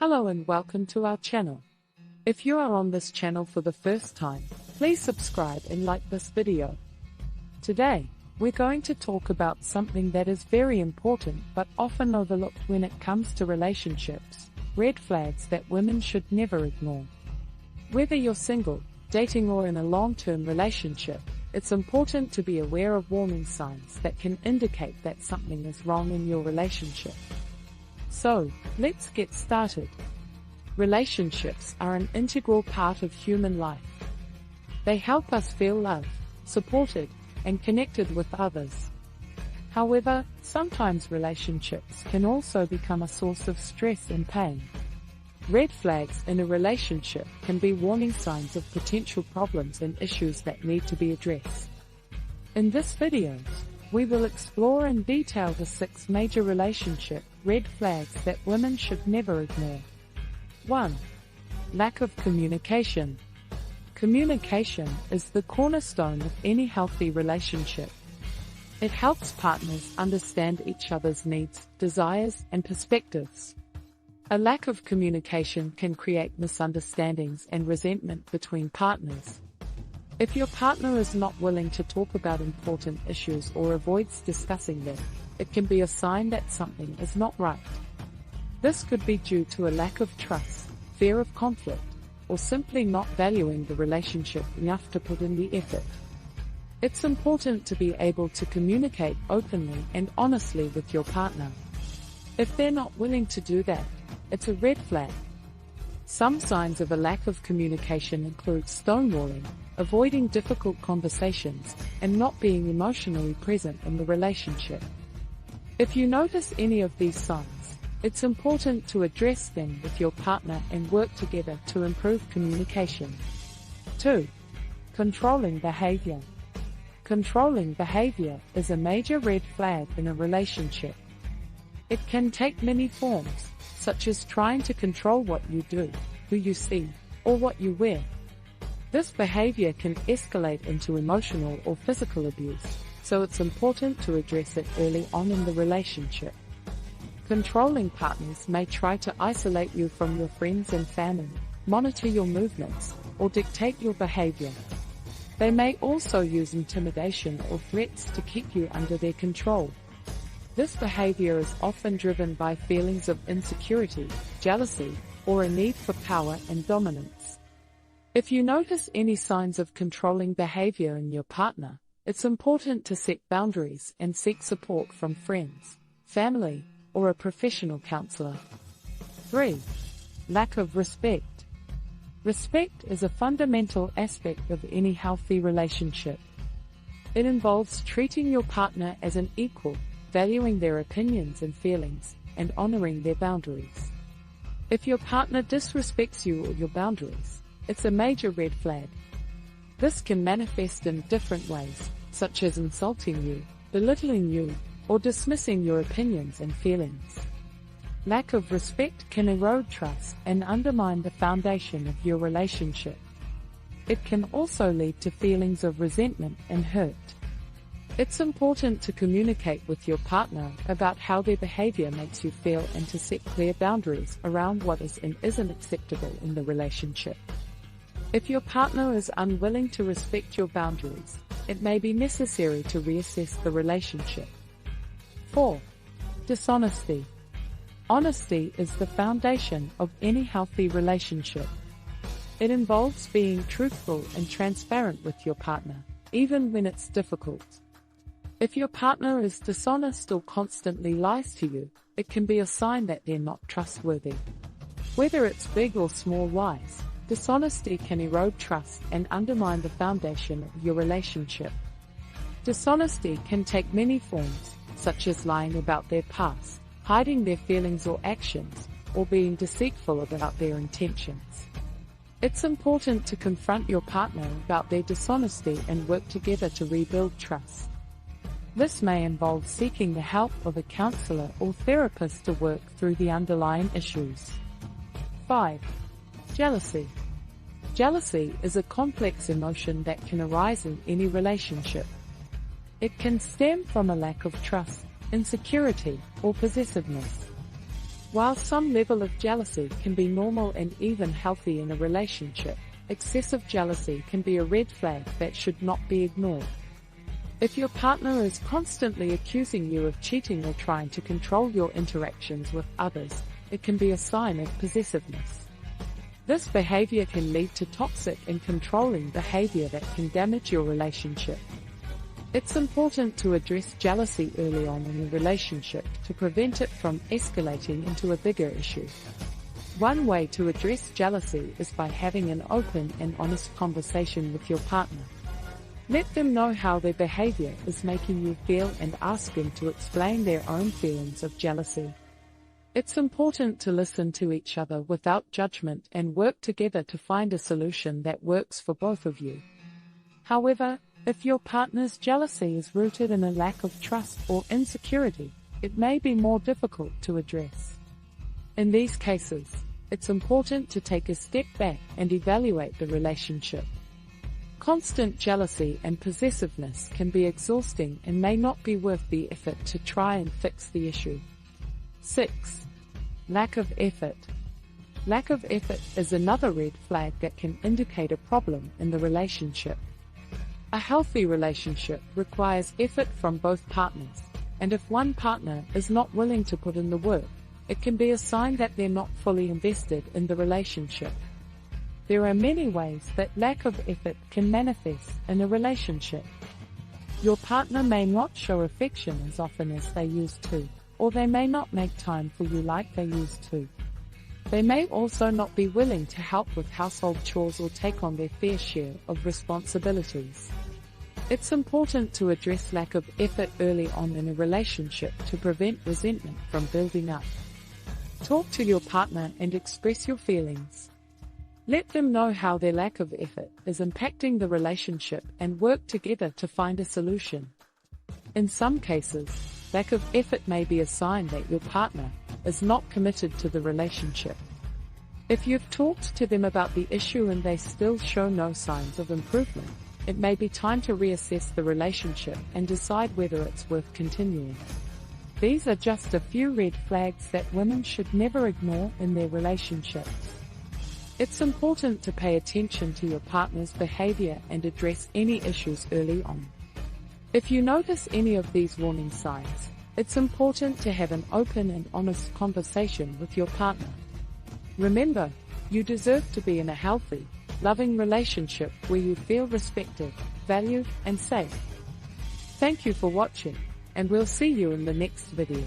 Hello and welcome to our channel. If you are on this channel for the first time, please subscribe and like this video. Today, we're going to talk about something that is very important but often overlooked when it comes to relationships, red flags that women should never ignore. Whether you're single, dating or in a long-term relationship, it's important to be aware of warning signs that can indicate that something is wrong in your relationship. So, let's get started. Relationships are an integral part of human life. They help us feel loved, supported, and connected with others. However, sometimes relationships can also become a source of stress and pain. Red flags in a relationship can be warning signs of potential problems and issues that need to be addressed. In this video, we will explore in detail the 6 major relationship red flags that women should never ignore. 1. Lack of communication. Communication is the cornerstone of any healthy relationship. It helps partners understand each other's needs, desires, and perspectives. A lack of communication can create misunderstandings and resentment between partners. If your partner is not willing to talk about important issues or avoids discussing them, it can be a sign that something is not right. This could be due to a lack of trust, fear of conflict, or simply not valuing the relationship enough to put in the effort. It's important to be able to communicate openly and honestly with your partner. If they're not willing to do that, it's a red flag. Some signs of a lack of communication include stonewalling, avoiding difficult conversations, and not being emotionally present in the relationship. If you notice any of these signs, it's important to address them with your partner and work together to improve communication. 2. Controlling behavior. Controlling behavior is a major red flag in a relationship. It can take many forms, such as trying to control what you do, who you see, or what you wear. This behavior can escalate into emotional or physical abuse, so it's important to address it early on in the relationship. Controlling partners may try to isolate you from your friends and family, monitor your movements, or dictate your behavior. They may also use intimidation or threats to keep you under their control. This behavior is often driven by feelings of insecurity, jealousy, or a need for power and dominance. If you notice any signs of controlling behavior in your partner, it's important to set boundaries and seek support from friends, family, or a professional counselor. 3. Lack of respect. Respect is a fundamental aspect of any healthy relationship. It involves treating your partner as an equal, valuing their opinions and feelings, and honoring their boundaries. If your partner disrespects you or your boundaries, it's a major red flag. This can manifest in different ways, such as insulting you, belittling you, or dismissing your opinions and feelings. Lack of respect can erode trust and undermine the foundation of your relationship. It can also lead to feelings of resentment and hurt. It's important to communicate with your partner about how their behavior makes you feel and to set clear boundaries around what is and isn't acceptable in the relationship. If your partner is unwilling to respect your boundaries, it may be necessary to reassess the relationship. 4. Dishonesty. Honesty is the foundation of any healthy relationship. It involves being truthful and transparent with your partner, even when it's difficult. If your partner is dishonest or constantly lies to you, it can be a sign that they're not trustworthy. Whether it's big or small lies, dishonesty can erode trust and undermine the foundation of your relationship. Dishonesty can take many forms, such as lying about their past, hiding their feelings or actions, or being deceitful about their intentions. It's important to confront your partner about their dishonesty and work together to rebuild trust. This may involve seeking the help of a counselor or therapist to work through the underlying issues. 5. Jealousy. Jealousy is a complex emotion that can arise in any relationship. It can stem from a lack of trust, insecurity, or possessiveness. While some level of jealousy can be normal and even healthy in a relationship, excessive jealousy can be a red flag that should not be ignored. If your partner is constantly accusing you of cheating or trying to control your interactions with others, it can be a sign of possessiveness. This behavior can lead to toxic and controlling behavior that can damage your relationship. It's important to address jealousy early on in a relationship to prevent it from escalating into a bigger issue. One way to address jealousy is by having an open and honest conversation with your partner. Let them know how their behavior is making you feel and ask them to explain their own feelings of jealousy. It's important to listen to each other without judgment and work together to find a solution that works for both of you. However, if your partner's jealousy is rooted in a lack of trust or insecurity, it may be more difficult to address. In these cases, it's important to take a step back and evaluate the relationship. Constant jealousy and possessiveness can be exhausting and may not be worth the effort to try and fix the issue. 6. Lack of effort. Lack of effort is another red flag that can indicate a problem in the relationship. A healthy relationship requires effort from both partners, and if one partner is not willing to put in the work, it can be a sign that they're not fully invested in the relationship. There are many ways that lack of effort can manifest in a relationship. Your partner may not show affection as often as they used to, or they may not make time for you like they used to. They may also not be willing to help with household chores or take on their fair share of responsibilities. It's important to address lack of effort early on in a relationship to prevent resentment from building up. Talk to your partner and express your feelings. Let them know how their lack of effort is impacting the relationship and work together to find a solution. In some cases, lack of effort may be a sign that your partner is not committed to the relationship. If you've talked to them about the issue and they still show no signs of improvement, it may be time to reassess the relationship and decide whether it's worth continuing. These are just a few red flags that women should never ignore in their relationships. It's important to pay attention to your partner's behavior and address any issues early on. If you notice any of these warning signs, it's important to have an open and honest conversation with your partner. Remember, you deserve to be in a healthy, loving relationship where you feel respected, valued, and safe. Thank you for watching, and we'll see you in the next video.